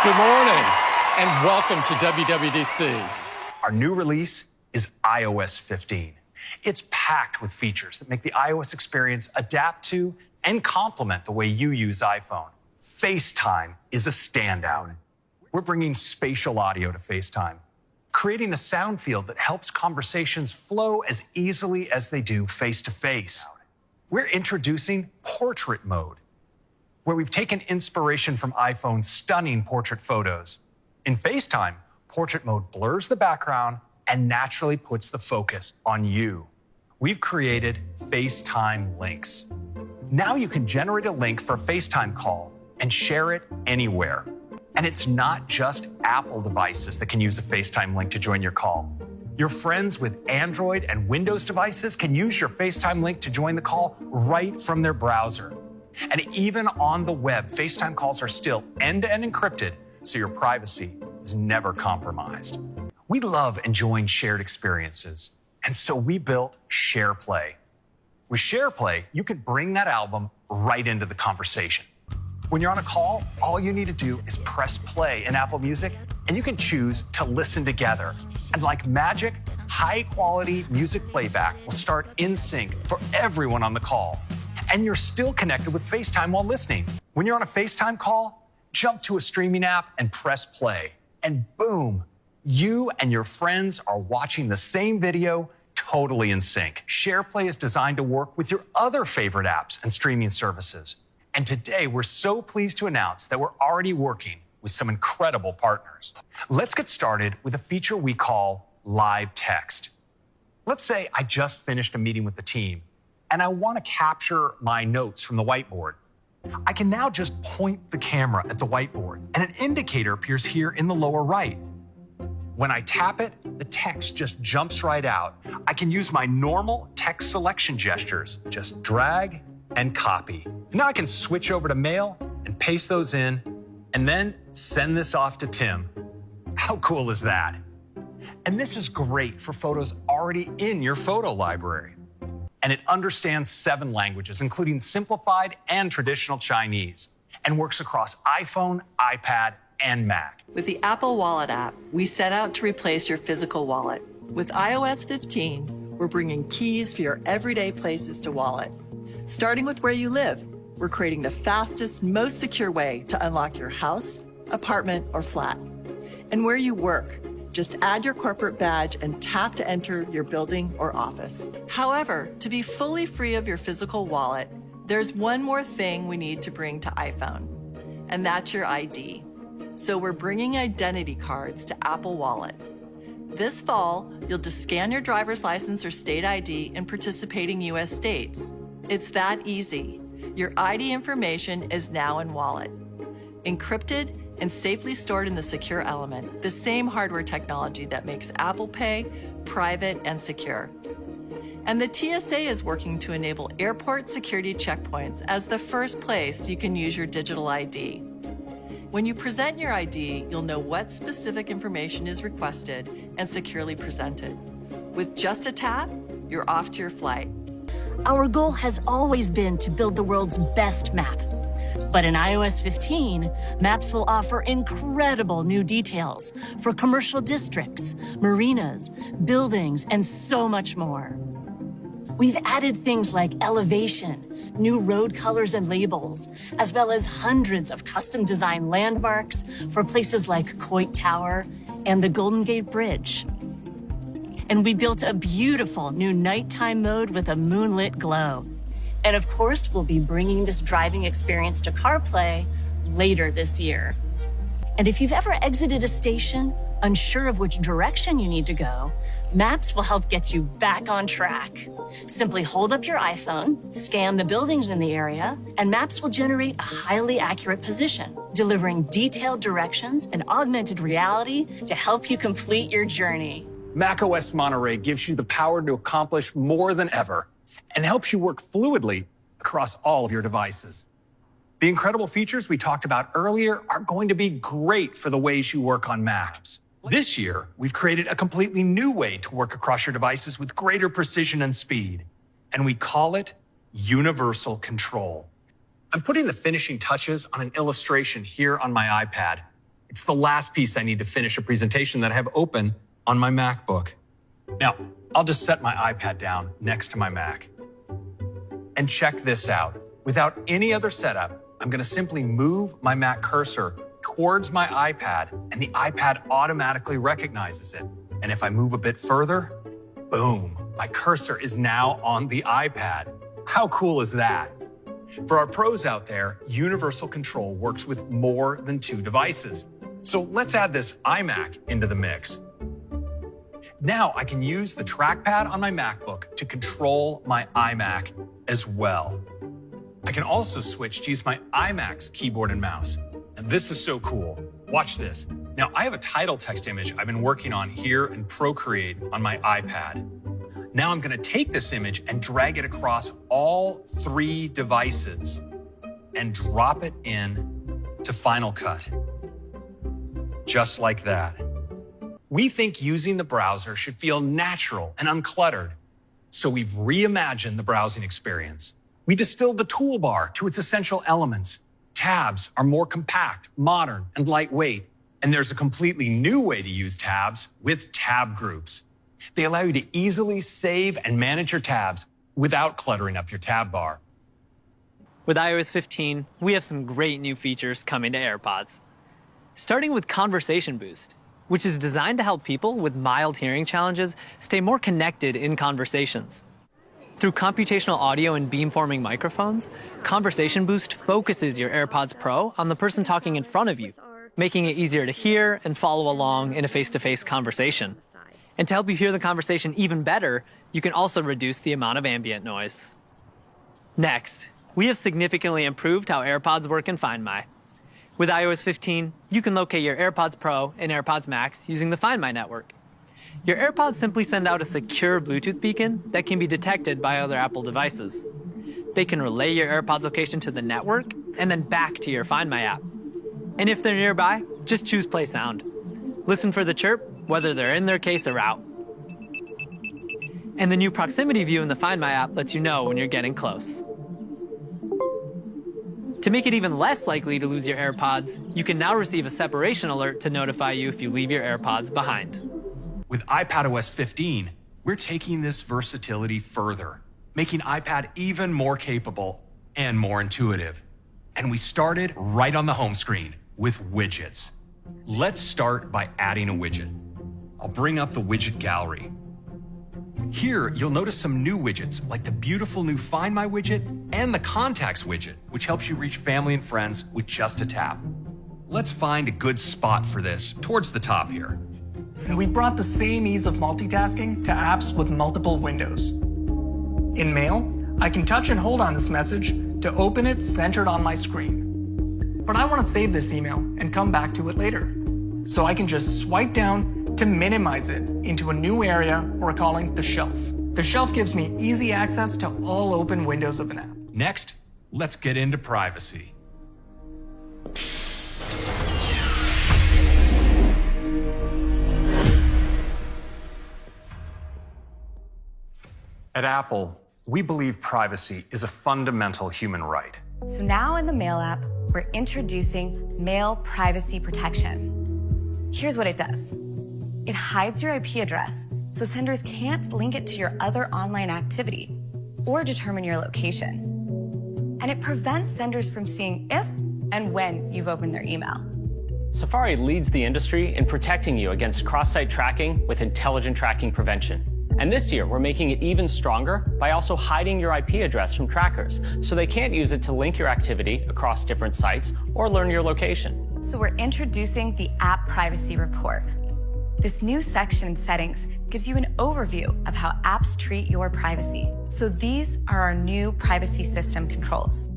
Good morning, and welcome to WWDC. Our new release is iOS 15. It's packed with features that make the iOS experience adapt to and complement the way you use iPhone. FaceTime is a standout. We're bringing spatial audio to FaceTime, creating a sound field that helps conversations flow as easily as they do face-to-face. We're introducing portrait mode, where we've taken inspiration from iPhone's stunning portrait photos. In FaceTime, portrait mode blurs the background and naturally puts the focus on you. We've created FaceTime links. Now you can generate a link for a FaceTime call and share it anywhere. And it's not just Apple devices that can use a FaceTime link to join your call. Your friends with Android and Windows devices can use your FaceTime link to join the call right from their browser. And even on the web, FaceTime calls are still end-to-end encrypted, so your privacy is never compromised. We love enjoying shared experiences, and so we built SharePlay. With SharePlay, you can bring that album right into the conversation. When you're on a call, all you need to do is press play in Apple Music, and you can choose to listen together. And like magic, high-quality music playback will start in sync for everyone on the call. And you're still connected with FaceTime while listening. When you're on a FaceTime call, jump to a streaming app and press play. And boom, you and your friends are watching the same video totally in sync. SharePlay is designed to work with your other favorite apps and streaming services. And today, we're so pleased to announce that we're already working with some incredible partners. Let's get started with a feature we call Live Text. Let's say I just finished a meeting with the team, and I want to capture my notes from the whiteboard. I can now just point the camera at the whiteboard, and an indicator appears here in the lower right. When I tap it, the text just jumps right out. I can use my normal text selection gestures, just drag and copy. Now I can switch over to Mail and paste those in, and then send this off to Tim. How cool is that? And this is great for photos already in your photo library. And it understands 7 languages, including simplified and traditional Chinese, and works across iPhone, iPad, and Mac. With the Apple Wallet app, we set out to replace your physical wallet. With iOS 15, we're bringing keys for your everyday places to wallet. Starting with where you live, we're creating the fastest, most secure way to unlock your house, apartment, or flat. And where you work, just add your corporate badge and tap to enter your building or office. However, to be fully free of your physical wallet, there's one more thing we need to bring to iPhone, and that's your ID. So we're bringing identity cards to Apple Wallet. This fall, you'll just scan your driver's license or state ID in participating US states. It's that easy. Your ID information is now in Wallet, encrypted and safely stored in the secure element, the same hardware technology that makes Apple Pay private and secure. And the TSA is working to enable airport security checkpoints as the first place you can use your digital ID. When you present your ID, you'll know what specific information is requested and securely presented. With just a tap, you're off to your flight. Our goal has always been to build the world's best map. But in iOS 15, Maps will offer incredible new details for commercial districts, marinas, buildings, and so much more. We've added things like elevation, new road colors and labels, as well as hundreds of custom-designed landmarks for places like Coit Tower and the Golden Gate Bridge. And we built a beautiful new nighttime mode with a moonlit glow. And of course, we'll be bringing this driving experience to CarPlay later this year. And if you've ever exited a station, unsure of which direction you need to go, Maps will help get you back on track. Simply hold up your iPhone, scan the buildings in the area, and Maps will generate a highly accurate position, delivering detailed directions and augmented reality to help you complete your journey. macOS Monterey gives you the power to accomplish more than ever and helps you work fluidly across all of your devices. The incredible features we talked about earlier are going to be great for the ways you work on Macs. This year, we've created a completely new way to work across your devices with greater precision and speed, and we call it Universal Control. I'm putting the finishing touches on an illustration here on my iPad. It's the last piece I need to finish a presentation that I have open on my MacBook. Now, I'll just set my iPad down next to my Mac. And check this out. Without any other setup, I'm going to simply move my Mac cursor towards my iPad, and the iPad automatically recognizes it. And if I move a bit further, boom, my cursor is now on the iPad. How cool is that? For our pros out there, universal control works with more than 2 devices. So let's add this iMac into the mix. Now I can use the trackpad on my MacBook to control my iMac as well. I can also switch to use my iMac's keyboard and mouse. And this is so cool. Watch this. Now I have a title text image I've been working on here in Procreate on my iPad. Now I'm going to take this image and drag it across all 3 devices and drop it in to Final Cut. Just like that. We think using the browser should feel natural and uncluttered. So we've reimagined the browsing experience. We distilled the toolbar to its essential elements. Tabs are more compact, modern, and lightweight. And there's a completely new way to use tabs with tab groups. They allow you to easily save and manage your tabs without cluttering up your tab bar. With iOS 15, we have some great new features coming to AirPods. Starting with Conversation Boost, which is designed to help people with mild hearing challenges stay more connected in conversations. Through computational audio and beamforming microphones, Conversation Boost focuses your AirPods Pro on the person talking in front of you, making it easier to hear and follow along in a face-to-face conversation. And to help you hear the conversation even better, you can also reduce the amount of ambient noise. Next, we have significantly improved how AirPods work in Find My. With iOS 15, you can locate your AirPods Pro and AirPods Max using the Find My network. Your AirPods simply send out a secure Bluetooth beacon that can be detected by other Apple devices. They can relay your AirPods location to the network and then back to your Find My app. And if they're nearby, just choose Play Sound. Listen for the chirp, whether they're in their case or out. And the new proximity view in the Find My app lets you know when you're getting close. To make it even less likely to lose your AirPods, you can now receive a separation alert to notify you if you leave your AirPods behind. With iPadOS 15, we're taking this versatility further, making iPad even more capable and more intuitive. And we started right on the home screen with widgets. Let's start by adding a widget. I'll bring up the widget gallery. Here, you'll notice some new widgets, like the beautiful new Find My widget and the Contacts widget, which helps you reach family and friends with just a tap. Let's find a good spot for this, towards the top here. And we brought the same ease of multitasking to apps with multiple windows. In Mail, I can touch and hold on this message to open it centered on my screen. But I want to save this email and come back to it later. So I can just swipe down to minimize it into a new area we're calling the shelf. The shelf gives me easy access to all open windows of an app. Next, let's get into privacy. At Apple, we believe privacy is a fundamental human right. So now in the Mail app, we're introducing Mail Privacy Protection. Here's what it does. It hides your IP address, so senders can't link it to your other online activity or determine your location. And it prevents senders from seeing if and when you've opened their email. Safari leads the industry in protecting you against cross-site tracking with intelligent tracking prevention. And this year, we're making it even stronger by also hiding your IP address from trackers, so they can't use it to link your activity across different sites or learn your location. So we're introducing the App Privacy Report. This new section in settings gives you an overview of how apps treat your privacy. So these are our new privacy system controls.